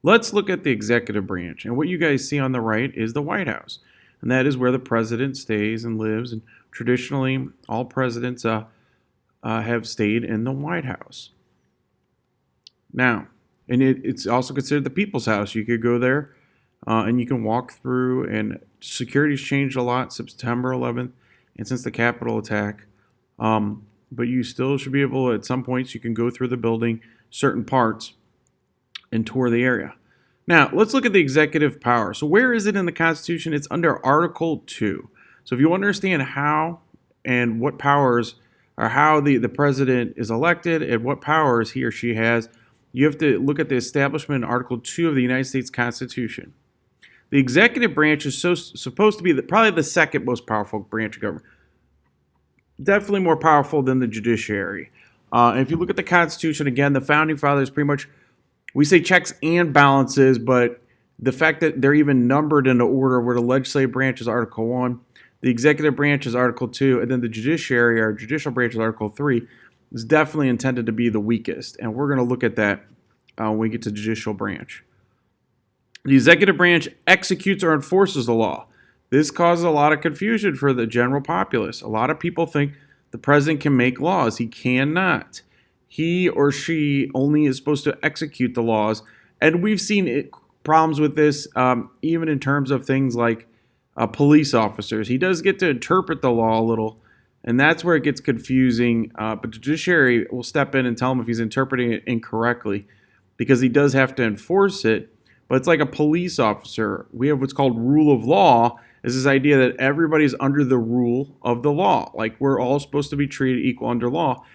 Let's look at the executive branch. And what you guys see on the right is the White House. And that is where the president stays and lives. And traditionally, all presidents have stayed in the White House. Now, and it's also considered the people's house. You could go there and you can walk through, and security's changed a lot since September 11th and since the Capitol attack. But you still should be able, at some points, you can go through the building, certain parts, and tour the area. Now, let's look at the executive power. So, where is it in the Constitution? It's under Article 2. So, if you understand how and what powers, or how the president is elected and what powers he or she has, you have to look at the establishment in Article 2 of the United States Constitution. The executive branch is supposed to be probably the second most powerful branch of government. Definitely more powerful than the judiciary. And if you look at the Constitution, again, the Founding Fathers pretty much, we say checks and balances, but the fact that they're even numbered in the order where the legislative branch is Article 1, the executive branch is Article 2, and then the judiciary, or judicial branch, is Article 3, is definitely intended to be the weakest. And we're going to look at that when we get to judicial branch. The executive branch executes or enforces the law. This causes a lot of confusion for the general populace. A lot of people think the president can make laws. He cannot. He or she only is supposed to execute the laws. And we've seen problems with this even in terms of things like police officers. He does get to interpret the law a little, and that's where it gets confusing. But the judiciary will step in and tell him if he's interpreting it incorrectly, because he does have to enforce it. But it's like a police officer. We have what's called rule of law, is this idea that everybody's under the rule of the law. Like, we're all supposed to be treated equal under law.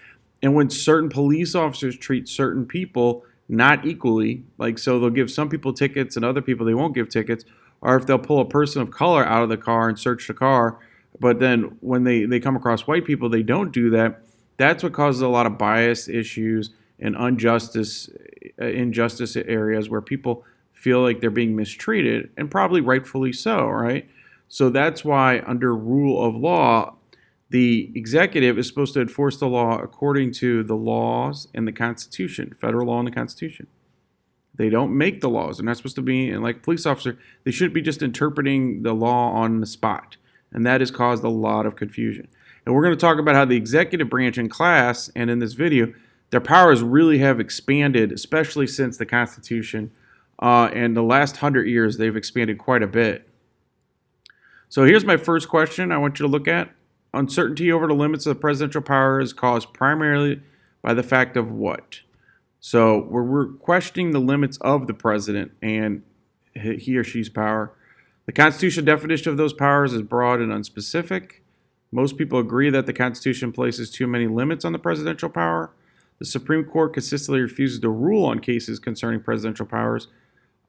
And when certain police officers treat certain people not equally, like, so they'll give some people tickets and other people they won't give tickets, or if they'll pull a person of color out of the car and search the car, but then when they come across white people, they don't do that, that's what causes a lot of bias issues and injustice areas where people feel like they're being mistreated, and probably rightfully so, right? So that's why under rule of law, the executive is supposed to enforce the law according to the laws and the Constitution, federal law and the Constitution. They don't make the laws. They're not supposed to be, and like a police officer, they shouldn't be just interpreting the law on the spot. And that has caused a lot of confusion. And we're going to talk about how the executive branch in class and in this video, their powers really have expanded, especially since the Constitution. And the last 100 years, they've expanded quite a bit. So here's my first question I want you to look at. Uncertainty over the limits of the presidential power is caused primarily by the fact of what? So we're questioning the limits of the president and he or she's power. The Constitution definition of those powers is broad and unspecific. Most people agree that the Constitution places too many limits on the presidential power. The Supreme Court consistently refuses to rule on cases concerning presidential powers.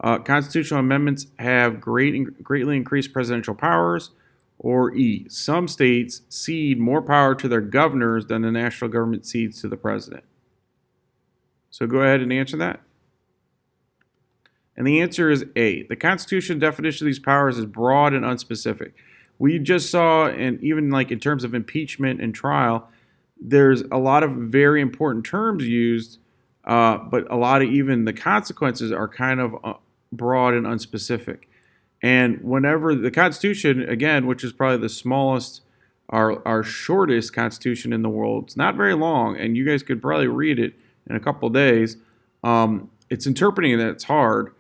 Constitutional amendments have greatly increased presidential powers. Or E, some states cede more power to their governors than the national government cedes to the president. So go ahead and answer that. And the answer is A. The Constitution definition of these powers is broad and unspecific. We just saw, and even like in terms of impeachment and trial, there's a lot of very important terms used, but a lot of even the consequences are kind of broad and unspecific. And whenever the Constitution, again, which is probably the smallest, our shortest Constitution in the world, it's not very long, and you guys could probably read it in a couple days. It's interpreting that it's hard.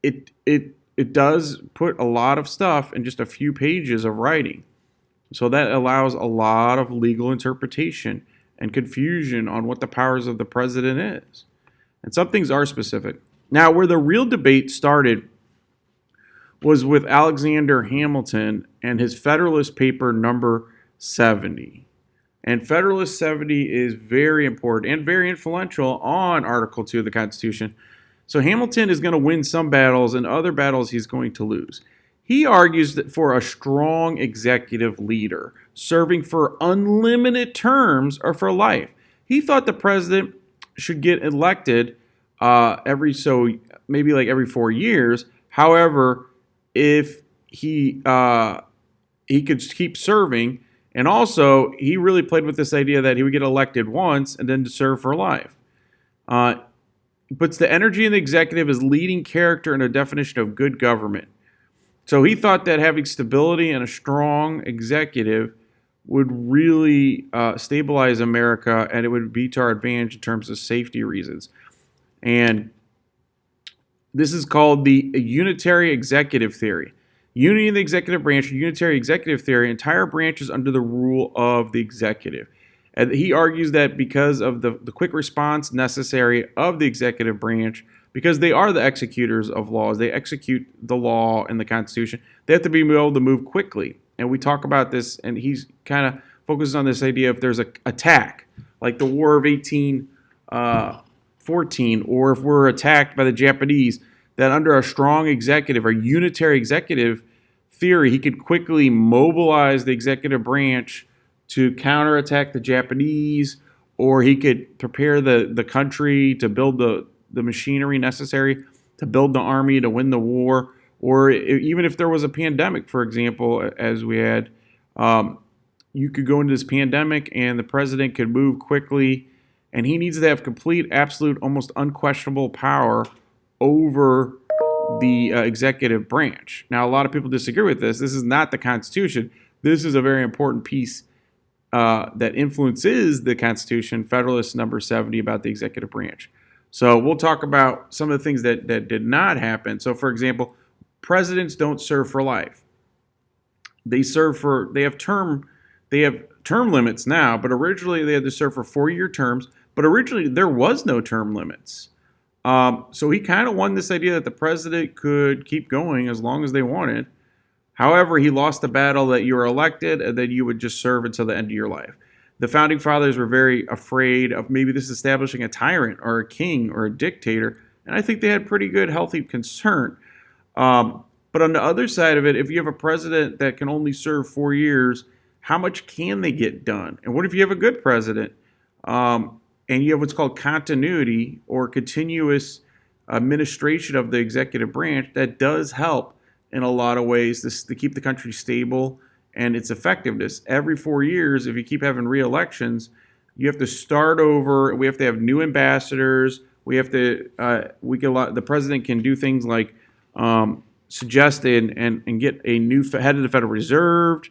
It does put a lot of stuff in just a few pages of writing. So that allows a lot of legal interpretation and confusion on what the powers of the president is. And some things are specific. Now, where the real debate started was with Alexander Hamilton and his Federalist Paper number 70. And Federalist 70 is very important and very influential on Article 2 of the Constitution. So Hamilton is going to win some battles, and other battles he's going to lose. He argues that for a strong executive leader serving for unlimited terms or for life, he thought the president should get elected every 4 years. However, if he could keep serving, and also he really played with this idea that he would get elected once and then to serve for life. puts the energy in the executive as leading character in a definition of good government. So he thought that having stability and a strong executive would really stabilize America, and it would be to our advantage in terms of safety reasons. And this is called the unitary executive theory. Unity in the executive branch, unitary executive theory, entire branches under the rule of the executive. And he argues that because of the quick response necessary of the executive branch, because they are the executors of laws, they execute the law and the Constitution, they have to be able to move quickly. And we talk about this, and he's kind of focuses on this idea if there's an attack, like the War of 1814, or if we're attacked by the Japanese, that under a strong executive or unitary executive theory, he could quickly mobilize the executive branch to counterattack the Japanese, or he could prepare the country to build the machinery necessary to build the army to win the war, or even if there was a pandemic, for example, as we had, you could go into this pandemic and the president could move quickly, and he needs to have complete, absolute, almost unquestionable power over the executive branch. Now, a lot of people disagree with this. This is not the Constitution. This is a very important piece that influences the Constitution, Federalist number 70, about the executive branch. So we'll talk about some of the things that did not happen. So, for example, presidents don't serve for life. They have term limits now, but originally they had to serve for 4-year terms. But originally there was no term limits. So he kind of won this idea that the president could keep going as long as they wanted. However, he lost the battle that you were elected and then you would just serve until the end of your life. The founding fathers were very afraid of maybe this establishing a tyrant or a king or a dictator, and I think they had pretty good, healthy concern. But on the other side of it, if you have a president that can only serve 4 years, how much can they get done? And what if you have a good president and you have what's called continuity or continuous administration of the executive branch? That does help in a lot of ways to keep the country stable and its effectiveness. Every 4 years, if you keep having re-elections, you have to start over. We have to have new ambassadors. We have to. The president can do things like suggest and get a new head of the Federal Reserve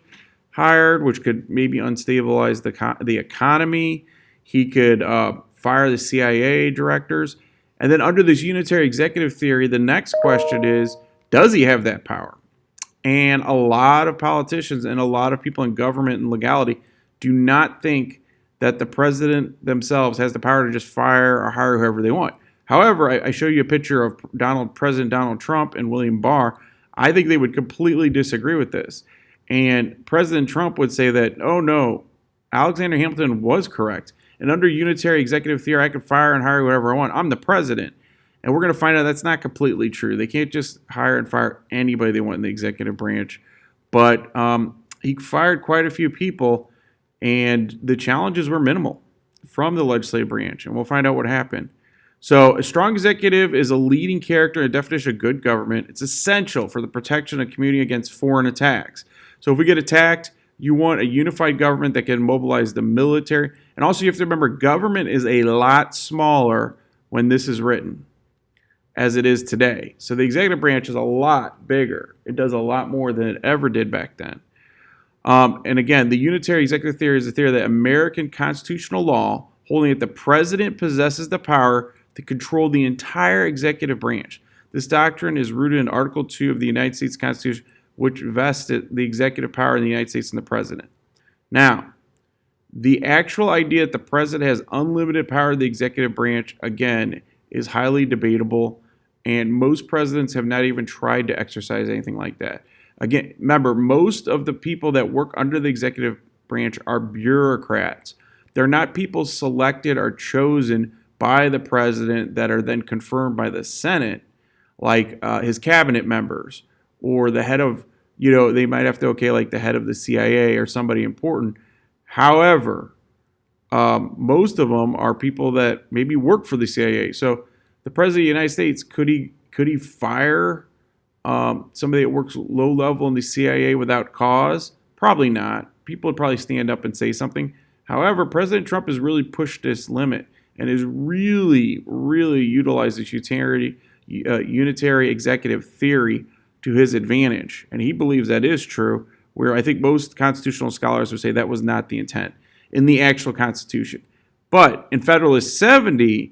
hired, which could maybe unstabilize the economy. He could fire the CIA directors. And then under this unitary executive theory, the next question is, does he have that power? And a lot of politicians and a lot of people in government and legality do not think that the president themselves has the power to just fire or hire whoever they want. However, I show you a picture of President Donald Trump and William Barr. I think they would completely disagree with this. And President Trump would say that, oh no, Alexander Hamilton was correct. And under unitary executive theory, I can fire and hire whoever I want. I'm the president. And we're going to find out that's not completely true. They can't just hire and fire anybody they want in the executive branch. But he fired quite a few people, and the challenges were minimal from the legislative branch. And we'll find out what happened. So a strong executive is a leading character and a definition of good government. It's essential for the protection of the community against foreign attacks. So if we get attacked, you want a unified government that can mobilize the military. And also you have to remember, government is a lot smaller when this is written as it is today. So the executive branch is a lot bigger. It does a lot more than it ever did back then. And again, the unitary executive theory is the theory that American constitutional law, holding that the president possesses the power to control the entire executive branch. This doctrine is rooted in Article 2 of the United States Constitution, which vested the executive power in the United States in the president. Now, the actual idea that the president has unlimited power of the executive branch, again, is highly debatable, and most presidents have not even tried to exercise anything like that. Again, remember, most of the people that work under the executive branch are bureaucrats. They're not people selected or chosen by the president that are then confirmed by the Senate, like his cabinet members or the head of, they might have to like the head of the CIA or somebody important. However, most of them are people that maybe work for the CIA. So the president of the United States, could he fire somebody that works low level in the CIA without cause? Probably not. People would probably stand up and say something. However, President Trump has really pushed this limit. and has really, really utilized this unitary executive theory to his advantage. And he believes that is true, where I think most constitutional scholars would say that was not the intent in the actual Constitution. But in Federalist 70,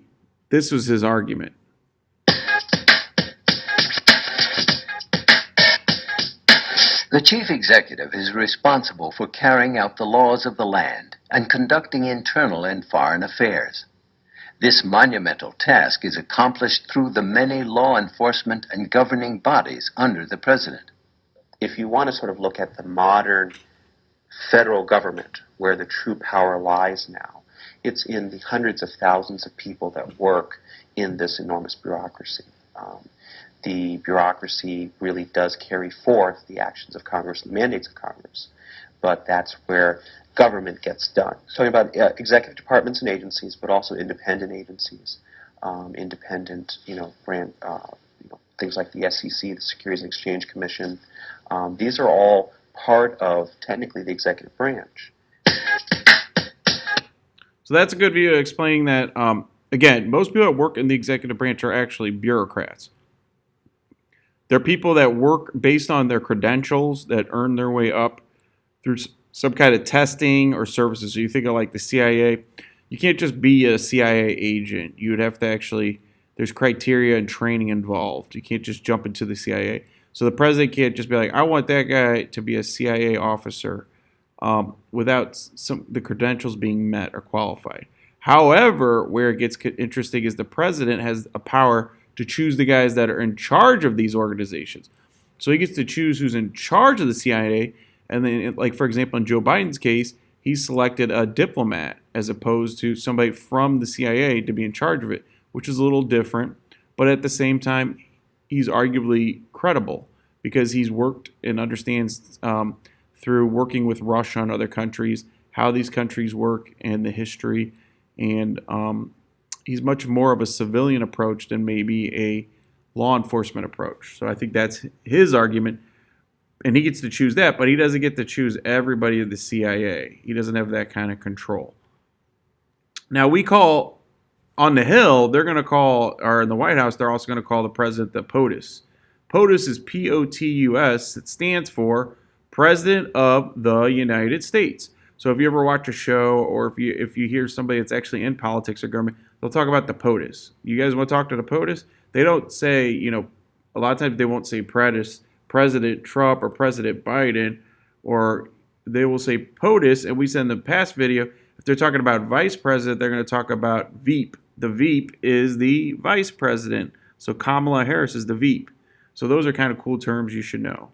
this was his argument. The chief executive is responsible for carrying out the laws of the land and conducting internal and foreign affairs. This monumental task is accomplished through the many law enforcement and governing bodies under the president. If you want to sort of look at the modern federal government, where the true power lies now, it's in the hundreds of thousands of people that work in this enormous bureaucracy. The bureaucracy really does carry forth the actions of Congress, the mandates of Congress, but that's where government gets done. Talking about executive departments and agencies, but also independent agencies, independent, things like the SEC, the Securities and Exchange Commission. These are all part of, technically, the executive branch. So that's a good view of explaining that, again, most people that work in the executive branch are actually bureaucrats. They're people that work based on their credentials that earn their way up through some kind of testing or services. So you think of like the CIA. You can't just be a CIA agent. You would have to actually, there's criteria and training involved. You can't just jump into the CIA. So the president can't just be like, I want that guy to be a CIA officer without the credentials being met or qualified. However, where it gets interesting is the president has a power to choose the guys that are in charge of these organizations. So he gets to choose who's in charge of the CIA. And then, like, for example, in Joe Biden's case, he selected a diplomat as opposed to somebody from the CIA to be in charge of it, which is a little different. But at the same time, he's arguably credible because he's worked and understands through working with Russia and other countries how these countries work and the history. And he's much more of a civilian approach than maybe a law enforcement approach. So I think that's his argument. And he gets to choose that, but he doesn't get to choose everybody at the CIA. He doesn't have that kind of control. Now, we call, on the Hill, they're going to call, or in the White House, they're also going to call the president the POTUS. POTUS is P-O-T-U-S. It stands for President of the United States. So if you ever watch a show or if you hear somebody that's actually in politics or government, they'll talk about the POTUS. You guys want to talk to the POTUS? They don't say, a lot of times they won't say President Trump or President Biden, or they will say POTUS, and we said in the past video, if they're talking about vice president, they're going to talk about VP. The VP is the vice president, so Kamala Harris is the VP. So those are kind of cool terms you should know.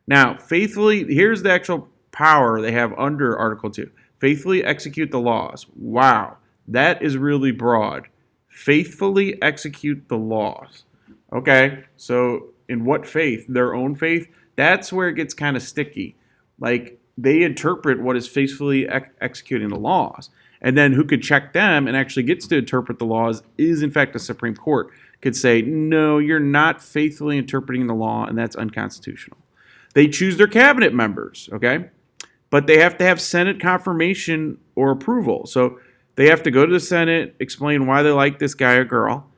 Now, faithfully, here's the actual power they have under Article 2. Faithfully execute the laws. Wow, that is really broad. Faithfully execute the laws. Okay, so in what faith? Their own faith? That's where it gets kind of sticky. Like, they interpret what is faithfully executing the laws. And then who could check them and actually gets to interpret the laws is, in fact, the Supreme Court. Could say, no, you're not faithfully interpreting the law, and that's unconstitutional. They choose their cabinet members, okay? But they have to have Senate confirmation or approval. So they have to go to the Senate, explain why they like this guy or girl,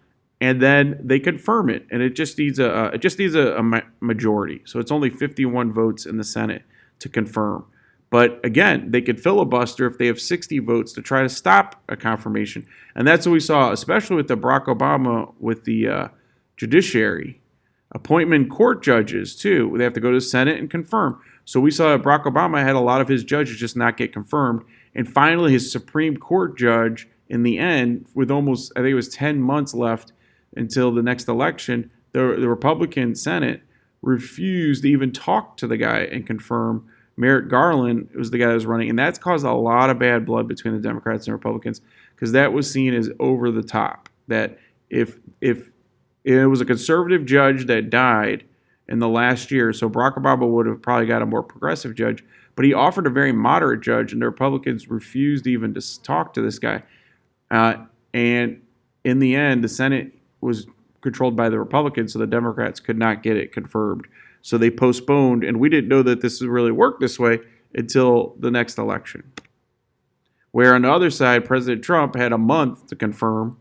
and then they confirm it. And it just needs a majority. So it's only 51 votes in the Senate to confirm. But again, they could filibuster if they have 60 votes to try to stop a confirmation. And that's what we saw, especially with the Barack Obama with the judiciary. Appointment court judges, too. They have to go to the Senate and confirm. So we saw Barack Obama had a lot of his judges just not get confirmed. And finally, his Supreme Court judge, in the end, with almost, I think it was 10 months left until the next election, the Republican Senate refused to even talk to the guy and confirm. Merrick Garland was the guy that was running, and that's caused a lot of bad blood between the Democrats and Republicans because that was seen as over the top. That if it was a conservative judge that died in the last year, so Barack Obama would have probably got a more progressive judge, but he offered a very moderate judge, and the Republicans refused even to talk to this guy. And in the end, the Senate was controlled by the Republicans, so the Democrats could not get it confirmed. So they postponed, and we didn't know that this would really work this way until the next election. Where on the other side, President Trump had a month to confirm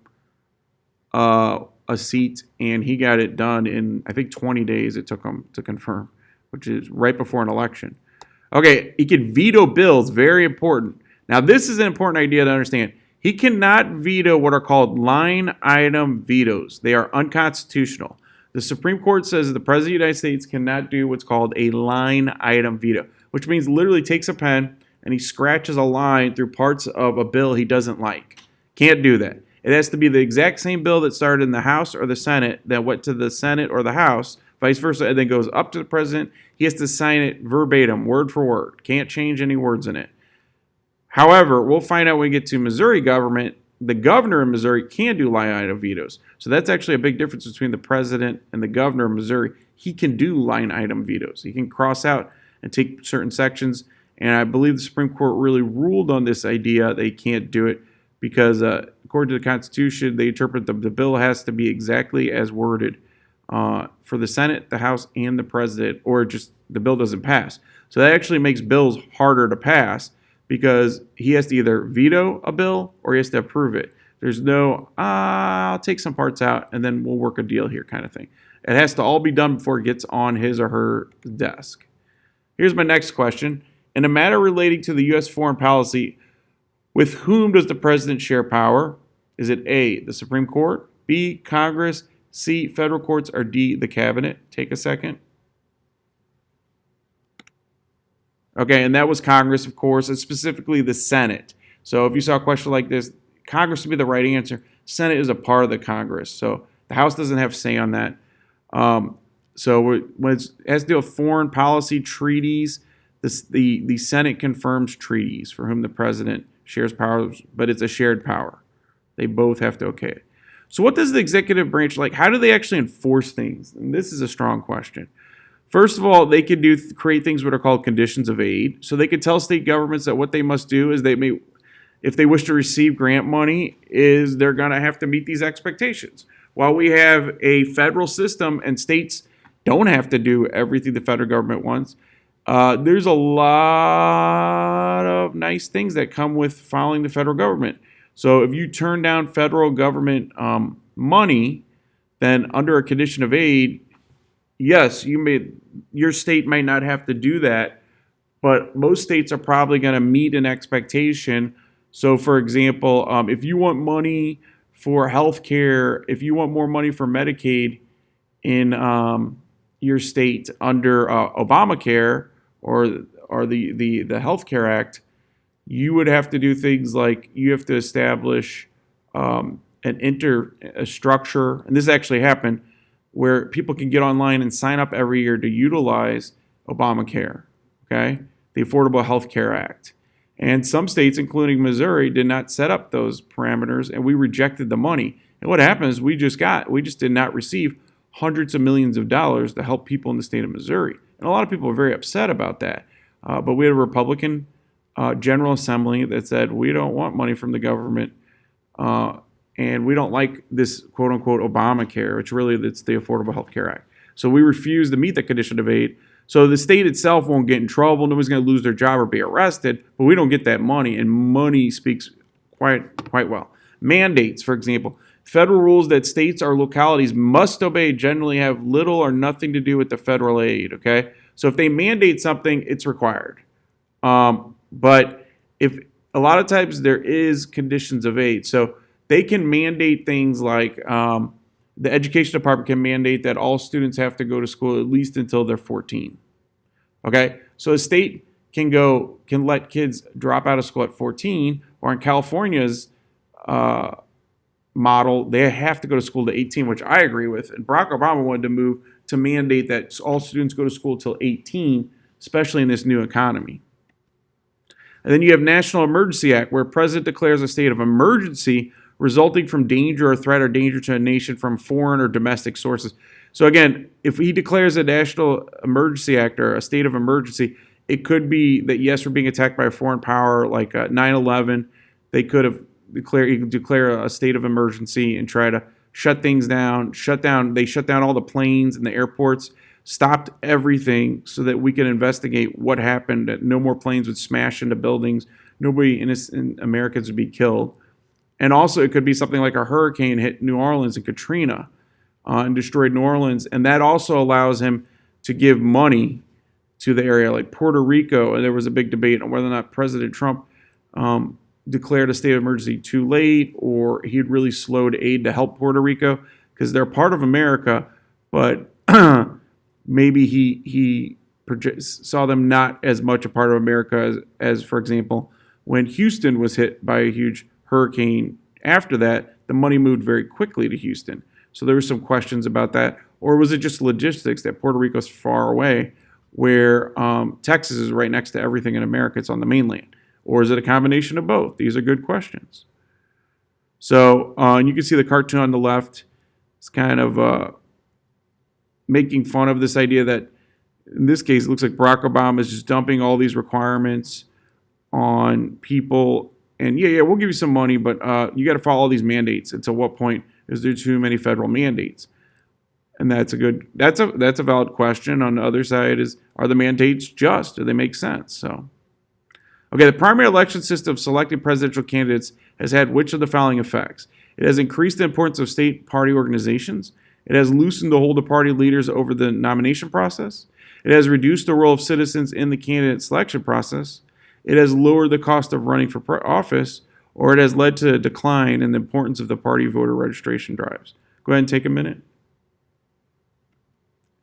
a seat, and he got it done in, I think, 20 days it took him to confirm, which is right before an election. Okay, he could veto bills, very important. Now, this is an important idea to understand. He cannot veto what are called line item vetoes. They are unconstitutional. The Supreme Court says the President of the United States cannot do what's called a line item veto, which means literally takes a pen and he scratches a line through parts of a bill he doesn't like. Can't do that. It has to be the exact same bill that started in the House or the Senate that went to the Senate or the House, vice versa, and then goes up to the President. He has to sign it verbatim, word for word. Can't change any words in it. However, we'll find out when we get to Missouri government, the governor in Missouri can do line item vetoes. So that's actually a big difference between the president and the governor of Missouri. He can do line item vetoes. He can cross out and take certain sections. And I believe the Supreme Court really ruled on this idea they can't do it because according to the Constitution, they interpret the bill has to be exactly as worded for the Senate, the House, and the president, or just the bill doesn't pass. So that actually makes bills harder to pass because he has to either veto a bill or he has to approve it. There's no, I'll take some parts out and then we'll work a deal here kind of thing. It has to all be done before it gets on his or her desk. Here's my next question. In a matter relating to the U.S. foreign policy, with whom does the president share power? Is it A, the Supreme Court, B, Congress, C, federal courts, or D, the cabinet? Take a second. Okay, and that was Congress, of course, and specifically the Senate. So if you saw a question like this, Congress would be the right answer. Senate is a part of the Congress, so the House doesn't have say on that. So when it has to do with foreign policy treaties, the Senate confirms treaties for whom the president shares powers, but it's a shared power. They both have to okay it. So what does the executive branch like? How do they actually enforce things? And this is a strong question. First of all, they could create things what are called conditions of aid. So they could tell state governments that what they must do is if they wish to receive grant money, is they're going to have to meet these expectations. While we have a federal system and states don't have to do everything the federal government wants, there's a lot of nice things that come with following the federal government. So if you turn down federal government money, then under a condition of aid, yes, your state might not have to do that, but most states are probably going to meet an expectation. So, for example, if you want money for health care, if you want more money for Medicaid in your state under Obamacare or the Health Care Act, you would have to do things like you have to establish a structure, and this actually happened, where people can get online and sign up every year to utilize Obamacare, okay, the Affordable Health Care Act. And some states, including Missouri, did not set up those parameters, and we rejected the money. And what happened is we just did not receive hundreds of millions of dollars to help people in the state of Missouri. And a lot of people are very upset about that. But we had a Republican General Assembly that said, we don't want money from the government, and we don't like this quote-unquote Obamacare, which really it's the Affordable Health Care Act. So we refuse to meet the condition of aid. So the state itself won't get in trouble. Nobody's going to lose their job or be arrested, but we don't get that money, and money speaks quite well. Mandates, for example. Federal rules that states or localities must obey generally have little or nothing to do with the federal aid, okay? So if they mandate something, it's required. But if a lot of times there is conditions of aid. So they can mandate things like the education department can mandate that all students have to go to school at least until they're 14. Okay, so a state can let kids drop out of school at 14, or in California's model, they have to go to school to 18, which I agree with. And Barack Obama wanted to move to mandate that all students go to school till 18, especially in this new economy. And then you have National Emergency Act, where a president declares a state of emergency resulting from danger or threat or danger to a nation from foreign or domestic sources. So again, if he declares a National Emergency Act or a state of emergency, it could be that, yes, we're being attacked by a foreign power like 9/11. They could have declare a state of emergency and try to shut things down. They shut down all the planes and the airports, stopped everything so that we can investigate what happened, that no more planes would smash into buildings, nobody innocent Americans would be killed. And also, it could be something like a hurricane hit New Orleans and Katrina and destroyed New Orleans. And that also allows him to give money to the area, like Puerto Rico. And there was a big debate on whether or not President Trump declared a state of emergency too late, or he had really slowed aid to help Puerto Rico because they're part of America, but maybe he saw them not as much a part of America as, for example, when Houston was hit by a huge hurricane. After that, the money moved very quickly to Houston. So there were some questions about that. Or was it just logistics that Puerto Rico's far away, where Texas is right next to everything in America? It's on the mainland. Or is it a combination of both? These are good questions. So you can see the cartoon on the left. It's kind of making fun of this idea that, in this case, it looks like Barack Obama is just dumping all these requirements on people. And yeah, we'll give you some money, but you got to follow all these mandates. And to what point is there too many federal mandates? And that's a valid question. On the other side are the mandates just? Do they make sense? So, okay, the primary election system of selecting presidential candidates has had which of the following effects? It has increased the importance of state party organizations. It has loosened the hold of party leaders over the nomination process. It has reduced the role of citizens in the candidate selection process. It has lowered the cost of running for office, or it has led to a decline in the importance of the party voter registration drives. Go ahead and take a minute.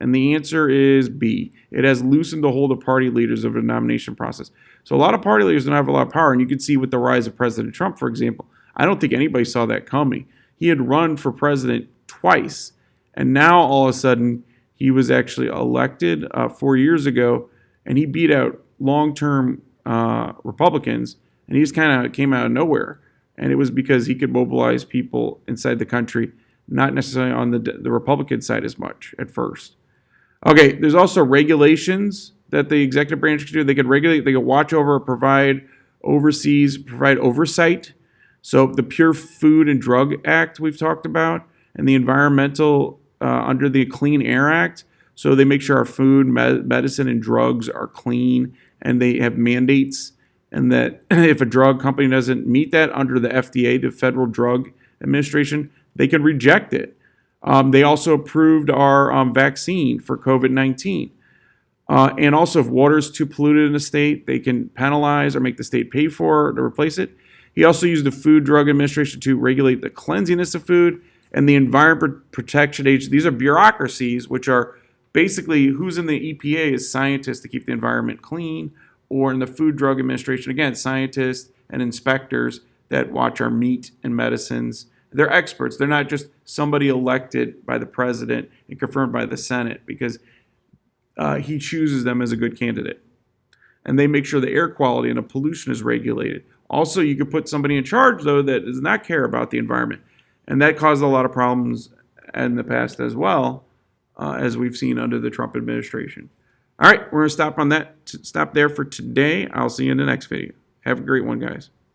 And the answer is B. It has loosened the hold of party leaders over the nomination process. So a lot of party leaders don't have a lot of power, and you can see with the rise of President Trump, for example. I don't think anybody saw that coming. He had run for president twice, and now all of a sudden he was actually elected 4 years ago, and he beat out long-term Republicans, and he just kind of came out of nowhere. And it was because he could mobilize people inside the country, not necessarily on the Republican side as much at first. Okay, there's also regulations that the executive branch could do. They could regulate, they could watch over, provide oversight. So the Pure Food and Drug Act we've talked about, and the environmental under the Clean Air Act. So they make sure our food, medicine, and drugs are clean, and they have mandates, and that if a drug company doesn't meet that under the FDA, the Federal Drug Administration, they can reject it. They also approved our vaccine for COVID-19. And also, if water is too polluted in a state, they can penalize or make the state pay for it to replace it. He also used the Food Drug Administration to regulate the cleanliness of food, and the Environment Protection Agency. These are bureaucracies, which are basically who's in the EPA is scientists to keep the environment clean, or in the Food Drug Administration, again, scientists and inspectors that watch our meat and medicines. They're experts. They're not just somebody elected by the president and confirmed by the Senate, because he chooses them as a good candidate. And they make sure the air quality and the pollution is regulated. Also, you could put somebody in charge, though, that does not care about the environment. And that caused a lot of problems in the past as well, as we've seen under the Trump administration. All right, we're going to stop there for today. I'll see you in the next video. Have a great one, guys.